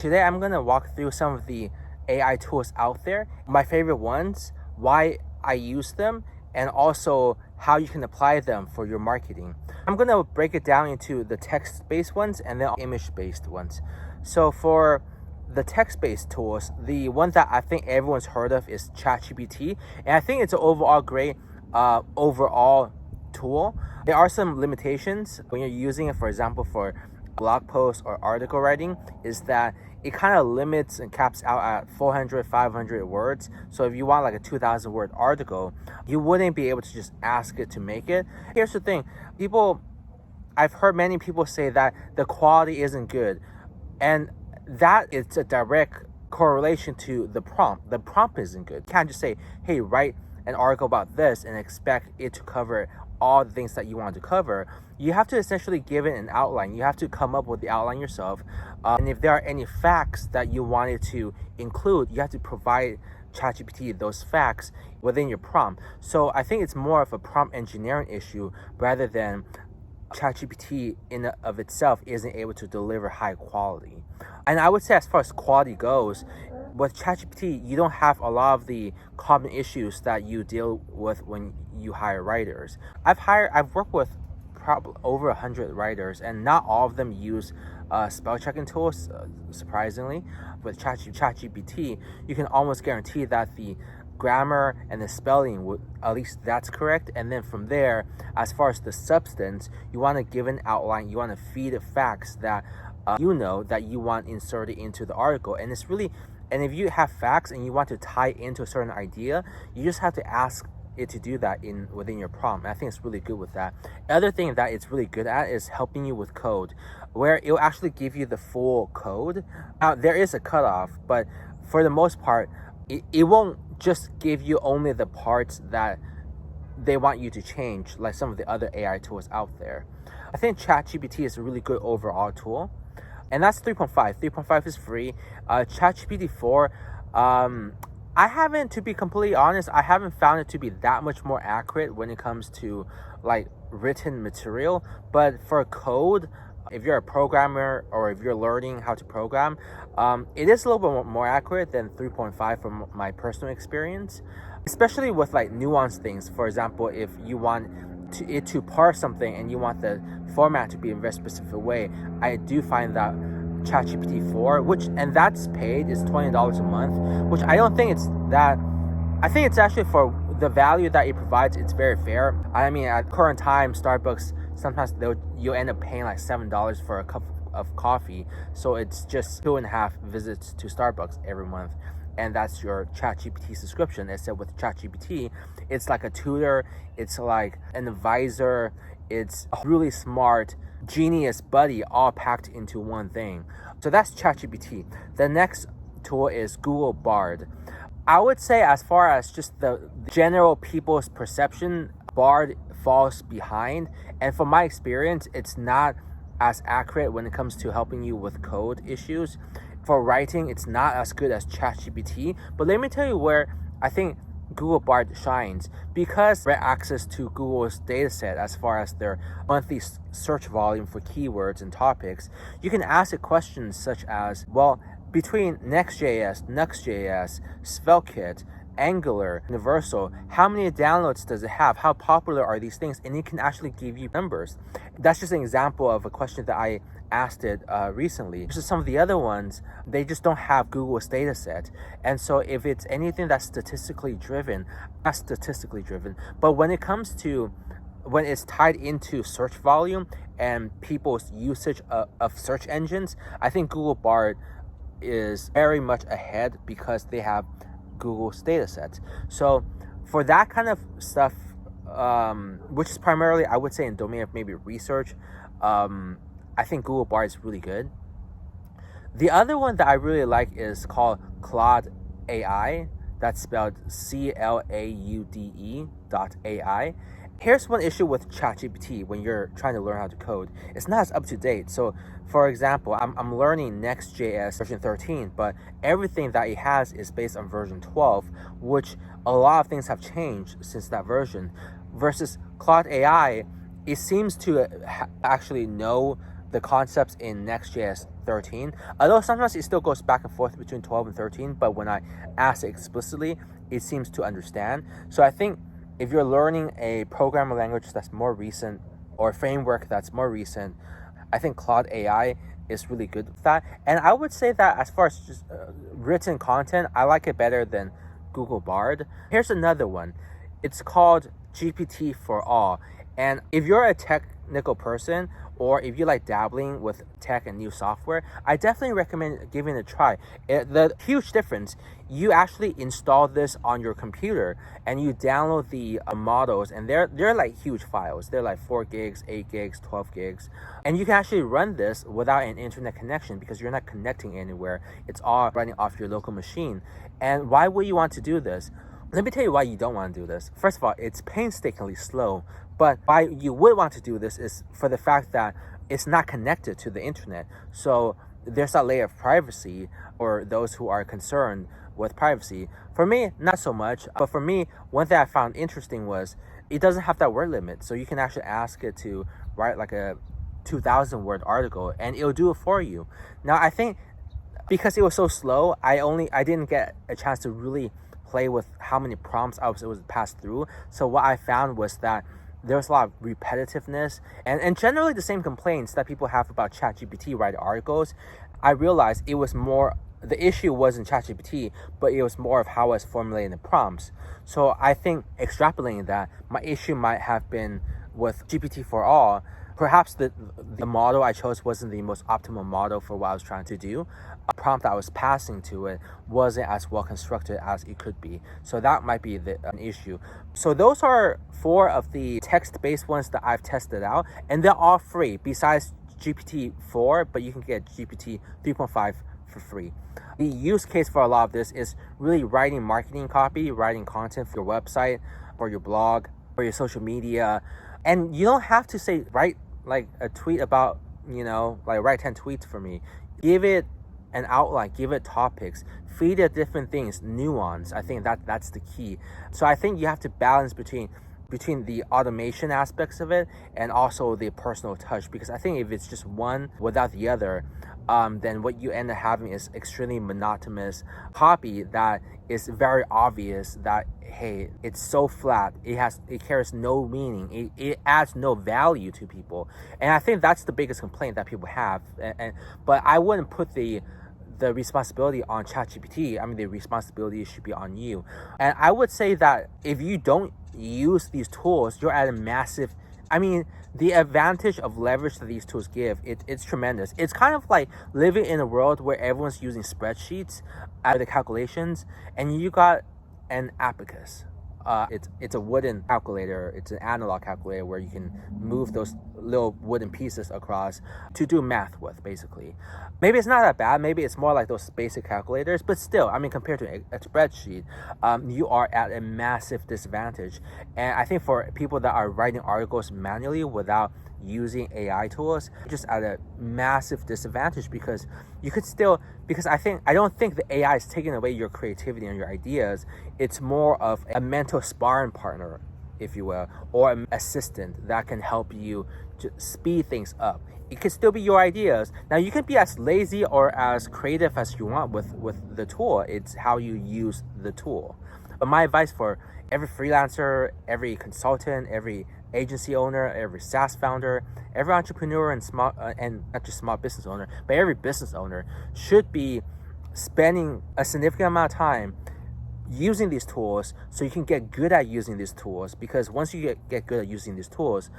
Today I'm going to walk through some of the AI tools out there, my favorite ones, why I use them, and also how you can apply them for your marketing. I'm going to break it down into the text-based ones and then image-based ones. So for the text-based tools, the one that I think everyone's heard of is ChatGPT, and I think it's an overall great overall tool. There are some limitations when you're using it, for example, for blog post or article writing, is that it kind of limits and caps out at 400, 500 words. So if you want like a 2,000 word article, you wouldn't be able to just ask it to make it. Here's the thing, I've heard many people say that the quality isn't good, and that is a direct correlation to the prompt. The prompt isn't good. You can't just say, hey, write an article about this and expect it to cover all the things that you want to cover. You have to essentially give it an outline. You have to come up with the outline yourself. And if there are any facts that you wanted to include, you have to provide ChatGPT those facts within your prompt. So I think it's more of a prompt engineering issue rather than ChatGPT in and of itself isn't able to deliver high quality. And I would say as far as quality goes, with ChatGPT, you don't have a lot of the common issues that you deal with when you hire writers. I've worked with probably over 100 writers, and not all of them use spell checking tools. Surprisingly, with ChatGPT, you can almost guarantee that the grammar and the spelling would, at least that's correct. And then from there, as far as the substance, you want to give an outline. You want to feed the facts that that you want inserted into the article, and it's really. And if you have facts and you want to tie into a certain idea, you just have to ask it to do that within your prompt. And I think it's really good with that. Other thing that it's really good at is helping you with code, where it'll actually give you the full code. Now, there is a cutoff, but for the most part, it won't just give you only the parts that they want you to change, like some of the other AI tools out there. I think ChatGPT is a really good overall tool. And that's 3.5. 3.5 is free. ChatGPT 4, to be completely honest, I haven't found it to be that much more accurate when it comes to like written material. But for code, if you're a programmer or if you're learning how to program, it is a little bit more accurate than 3.5 from my personal experience, especially with like nuanced things. For example, if you want it to parse something and you want the format to be in a very specific way, I do find that ChatGPT 4, and that's paid, is $20 a month, which I don't think it's that. I think it's actually, for the value that it provides, it's very fair. I mean, at current time, Starbucks, sometimes you'll end up paying like $7 for a cup of coffee. So it's just 2.5 visits to Starbucks every month. And that's your ChatGPT subscription. Except with ChatGPT, it's like a tutor, it's like an advisor, it's a really smart, genius buddy all packed into one thing. So that's ChatGPT. The next tool is Google Bard. I would say, as far as just the general people's perception, Bard falls behind. And from my experience, it's not as accurate when it comes to helping you with code issues. For writing, it's not as good as ChatGPT. But let me tell you where I think Google Bard shines, because they have access to Google's dataset as far as their monthly search volume for keywords and topics. You can ask it questions such as, well, between Next.js, Nuxt.js, SvelteKit, Angular, Universal, how many downloads does it have? How popular are these things? And it can actually give you numbers. That's just an example of a question that I asked it recently. Just some of the other ones, they just don't have Google's data set. And so if it's anything that's statistically driven, not statistically driven, but when it's tied into search volume and people's usage of search engines, I think Google Bard is very much ahead because they have Google's data sets. So for that kind of stuff, which is primarily, I would say, in domain of maybe research, I think Google Bard is really good. The other one that I really like is called Claude AI. That's spelled CLAUDE.ai. Here's one issue with ChatGPT when you're trying to learn how to code. It's not as up to date. So, for example, I'm learning Next.js version 13, but everything that it has is based on version 12, which a lot of things have changed since that version. Versus Claude AI, it seems to actually know the concepts in Next.js 13, although sometimes it still goes back and forth between 12 and 13, but when I ask it explicitly, it seems to understand. So I think if you're learning a programming language that's more recent or a framework that's more recent, I think Claude AI is really good with that. And I would say that as far as just written content, I like it better than Google Bard. Here's another one. It's called GPT for All. And if you're a technical person, or if you like dabbling with tech and new software, I definitely recommend giving it a try. The huge difference, you actually install this on your computer and you download the models, and they're like huge files. They're like 4 gigs, 8 gigs, 12 gigs. And you can actually run this without an internet connection because you're not connecting anywhere. It's all running off your local machine. And why would you want to do this? Let me tell you why you don't want to do this. First of all, it's painstakingly slow. But why you would want to do this is for the fact that it's not connected to the internet. So there's a layer of privacy, or those who are concerned with privacy. For me, not so much. But for me, one thing I found interesting was it doesn't have that word limit. So you can actually ask it to write like a 2,000 word article and it'll do it for you. Now, I think because it was so slow, I didn't get a chance to really play with how many prompts it was passed through. So what I found was that there's a lot of repetitiveness and generally the same complaints that people have about ChatGPT writing articles. I realized it was more, the issue wasn't ChatGPT, but it was more of how I was formulating the prompts. So I think extrapolating that, my issue might have been with GPT for All. Perhaps the model I chose wasn't the most optimal model for what I was trying to do. A prompt that I was passing to it wasn't as well constructed as it could be. So that might be an issue. So those are 4 of the text-based ones that I've tested out, and they're all free besides GPT-4, but you can get GPT 3.5 for free. The use case for a lot of this is really writing marketing copy, writing content for your website, or your blog, or your social media. And you don't have to say, write like a tweet about, like write 10 tweets for me. Give it an outline, give it topics, feed it different things, nuance. I think that's the key. So I think you have to balance between the automation aspects of it and also the personal touch, because I think if it's just one without the other, then what you end up having is extremely monotonous copy that is very obvious that, hey, it's so flat, it carries no meaning, it adds no value to people. And I think that's the biggest complaint that people have. But I wouldn't put the responsibility on ChatGPT. I mean, the responsibility should be on you. And I would say that if you don't use these tools, you're at a massive, the advantage of leverage that these tools give, it's tremendous. It's kind of like living in a world where everyone's using spreadsheets at the calculations, and you got an abacus. It's a wooden calculator. It's an analog calculator where you can move those little wooden pieces across to do math with, basically. Maybe it's not that bad. Maybe it's more like those basic calculators, but still, compared to a spreadsheet, you are at a massive disadvantage. And I think for people that are writing articles manually without using AI tools, just at a massive disadvantage, because you could still, I don't think the AI is taking away your creativity and your ideas. It's more of a mental sparring partner, if you will, or an assistant that can help you to speed things up. It can still be your ideas. Now, you can be as lazy or as creative as you want with the tool. It's how you use the tool. But my advice for every freelancer, every consultant, every agency owner, every SaaS founder, every entrepreneur and not just small business owner, but every business owner should be spending a significant amount of time using these tools so you can get good at using these tools. Because once you get good at using these tools,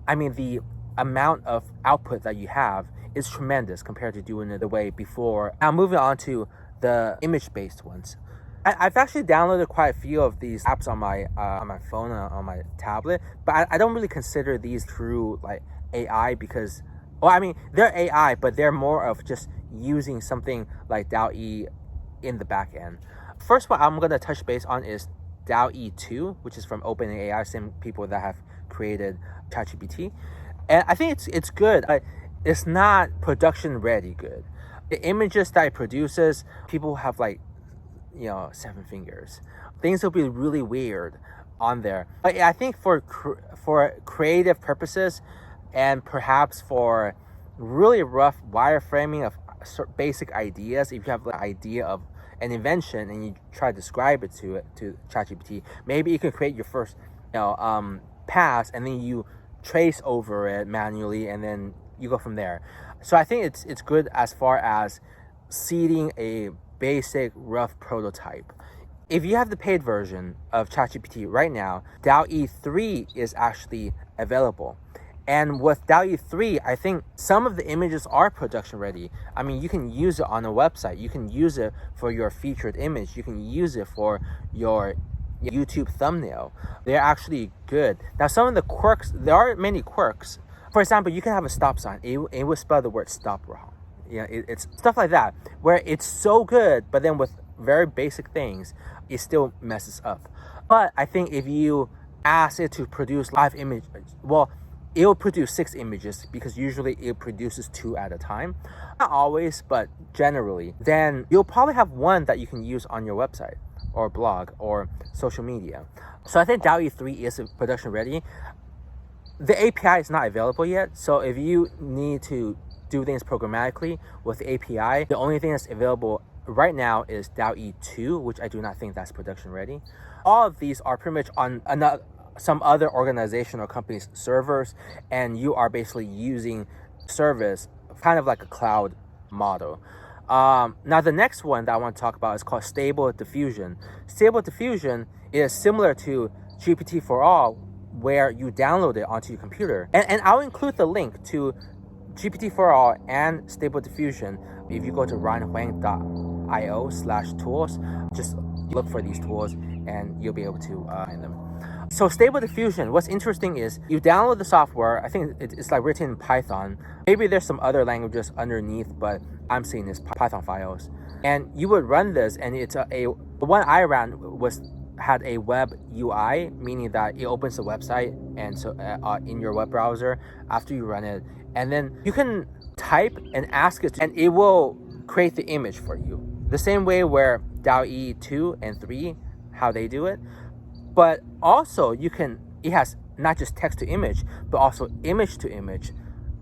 the amount of output that you have is tremendous compared to doing it the way before. Now, moving on to the image-based ones. I've actually downloaded quite a few of these apps on my phone and on my tablet, but I don't really consider these true like AI, because, they're AI, but they're more of just using something like DALL E in the back end. First one I'm going to touch base on is DALL E 2, which is from OpenAI, same people that have created ChatGPT. And I think it's good. It's not production ready good. The images that it produces, people have 7 fingers. Things will be really weird on there. But I think for creative purposes, and perhaps for really rough wireframing of basic ideas, if you have an idea of an invention and you try to describe it to ChatGPT, maybe you can create your first pass, and then you trace over it manually, and then you go from there. So I think it's good as far as seeding a basic rough prototype. If you have the paid version of ChatGPT right now, DALL-E 3 is actually available. And with DALL-E 3, I think some of the images are production ready. I mean, you can use it on a website. You can use it for your featured image. You can use it for your YouTube thumbnail. They're actually good. Now, some of the quirks, there are many quirks. For example, you can have a stop sign. It will spell the word stop wrong. It's stuff like that, where it's so good, but then with very basic things, it still messes up. But I think if you ask it to produce live image, well, it will produce 6 images, because usually it produces 2 at a time. Not always, but generally. Then you'll probably have one that you can use on your website or blog or social media. So I think DALL-E 3 is production ready. The API is not available yet. So if you need to do things programmatically with the API, the only thing that's available right now is DALL-E 2, which I do not think that's production ready. All of these are pretty much on some other organization or company's servers, and you are basically using service kind of like a cloud model. Now the next one that I want to talk about is called Stable Diffusion. Stable Diffusion is similar to GPT-4All, where you download it onto your computer. And I'll include the link to GPT-4All and Stable Diffusion if you go to ryanhuang.io/tools. Just look for these tools and you'll be able to find them. So Stable Diffusion, what's interesting is you download the software. I think it's like written in Python. Maybe there's some other languages underneath, but I'm seeing this Python files. And you would run this, and it's the one I ran had a web UI, meaning that it opens the website and so in your web browser after you run it, and then you can type and ask it, and it will create the image for you. The same way where DALL-E 2 and 3, how they do it. But also it has not just text to image, but also image to image.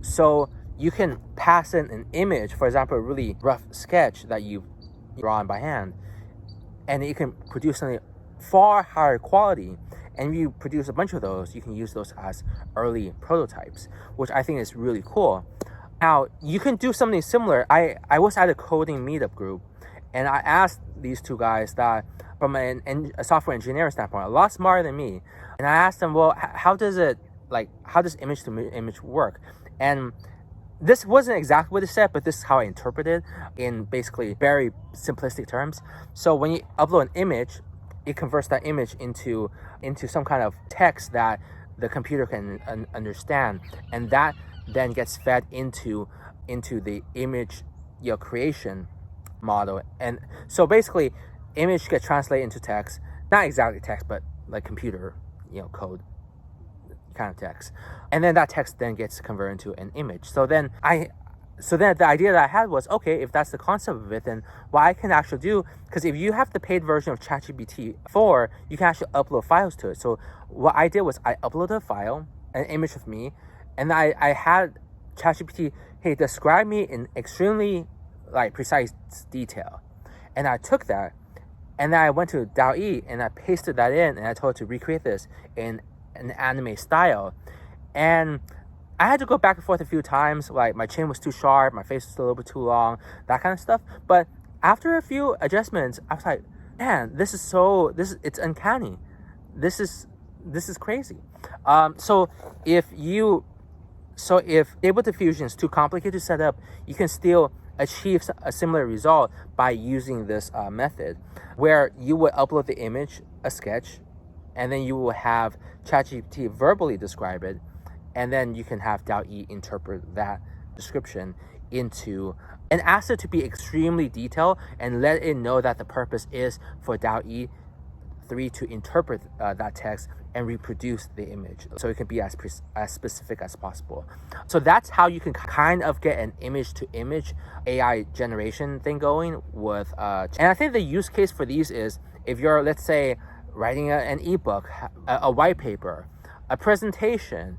So you can pass in an image, for example, a really rough sketch that you've drawn by hand, and it can produce something far higher quality. And if you produce a bunch of those, you can use those as early prototypes, which I think is really cool. Now, you can do something similar. I was at a coding meetup group, and I asked these two guys that, from a software engineering standpoint, a lot smarter than me, and I asked them, well, how does image to image work? And this wasn't exactly what it said, but this is how I interpreted in basically very simplistic terms. So when you upload an image, it converts that image into some kind of text that the computer can understand, and that then gets fed into the image creation model. And so basically, image gets translated into text, not exactly text, but like computer code kind of text, and then that text then gets converted into an image. So then the idea that I had was, okay, if that's the concept of it, then what I can actually do, because if you have the paid version of ChatGPT 4, you can actually upload files to it. So what I did was I uploaded a file, an image of me, and I had ChatGPT, hey, describe me in extremely precise detail. And I took that, and then I went to DALL-E and I pasted that in, and I told it to recreate this in an anime style. And I had to go back and forth a few times, like my chin was too sharp, my face was a little bit too long, that kind of stuff. But after a few adjustments, I was like, man, it's uncanny. This is crazy. So if Stable Diffusion is too complicated to set up, you can still achieve a similar result by using this method, where you would upload the image, a sketch, and then you will have ChatGPT verbally describe it, and then you can have DALL-E interpret that description into, and ask it to be extremely detailed, and let it know that the purpose is for DALL-E 3 to interpret that text and reproduce the image, so it can be as specific as possible. So that's how you can kind of get an image-to-image AI generation thing going with. And I think the use case for these is if you're, let's say, writing an ebook, a white paper, a presentation,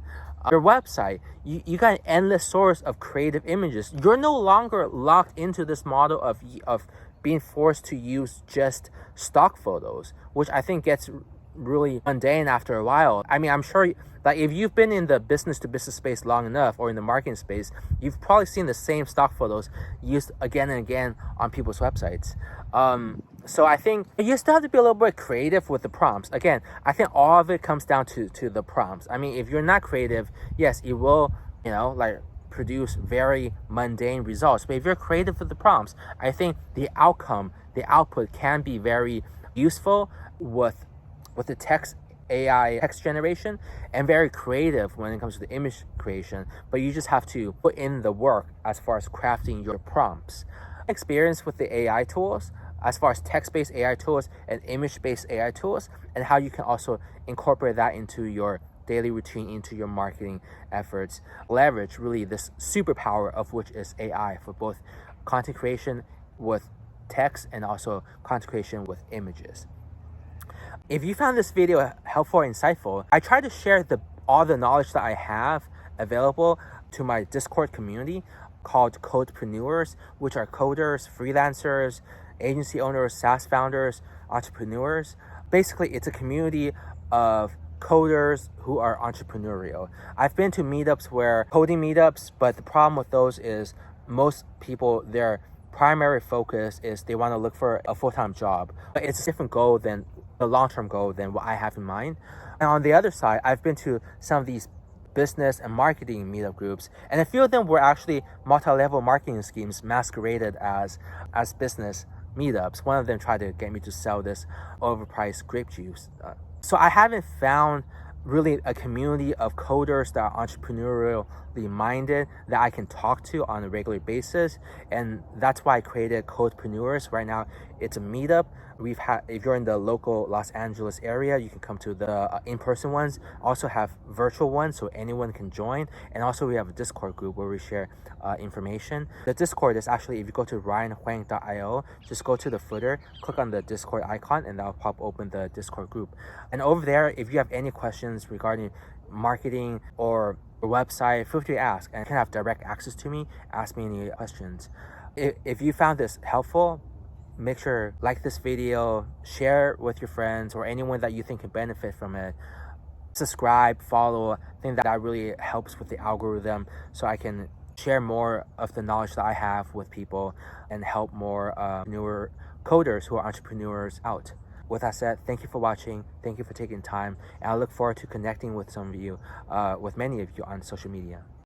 your website, you got an endless source of creative images. You're no longer locked into this model of being forced to use just stock photos, which I think gets really mundane after a while. I mean, I'm sure like if you've been in the business to business space long enough, or in the marketing space, you've probably seen the same stock photos used again and again on people's websites. So I think you still have to be a little bit creative with the prompts. Again, I think all of it comes down to the prompts. I mean, if you're not creative, yes, it will, like produce very mundane results. But if you're creative with the prompts, I think the output can be very useful with the AI text generation, and very creative when it comes to the image creation. But you just have to put in the work as far as crafting your prompts. Experience with the AI tools, as far as text-based AI tools and image-based AI tools, and how you can also incorporate that into your daily routine, into your marketing efforts. Leverage really this superpower of which is AI for both content creation with text and also content creation with images. If you found this video helpful or insightful, I try to share all the knowledge that I have available to my Discord community called Codepreneurs, which are coders, freelancers, agency owners, SaaS founders, entrepreneurs. Basically, it's a community of coders who are entrepreneurial. I've been to meetups where coding meetups, but the problem with those is most people, their primary focus is they want to look for a full-time job. But it's a different goal than the long-term goal than what I have in mind. And on the other side, I've been to some of these business and marketing meetup groups, and a few of them were actually multi-level marketing schemes masqueraded as business meetups. One of them tried to get me to sell this overpriced grape juice. So I haven't found really a community of coders that are entrepreneurially minded that I can talk to on a regular basis, and that's why I created Codepreneurs. Right now, it's a meetup. If you're in the local Los Angeles area, you can come to the in-person ones. Also have virtual ones, so anyone can join. And also we have a Discord group where we share information. The Discord is actually, if you go to ryanhuang.io, just go to the footer, click on the Discord icon, and that'll pop open the Discord group. And over there, if you have any questions regarding marketing or a website, feel free to ask, and you can have direct access to me. Ask me any questions. If you found this helpful, make sure like this video, share with your friends or anyone that you think can benefit from it. Subscribe, follow. I think that really helps with the algorithm, so I can share more of the knowledge that I have with people and help more newer coders who are entrepreneurs out. With that said, thank you for watching. Thank you for taking time. And I look forward to connecting with some of you, with many of you on social media.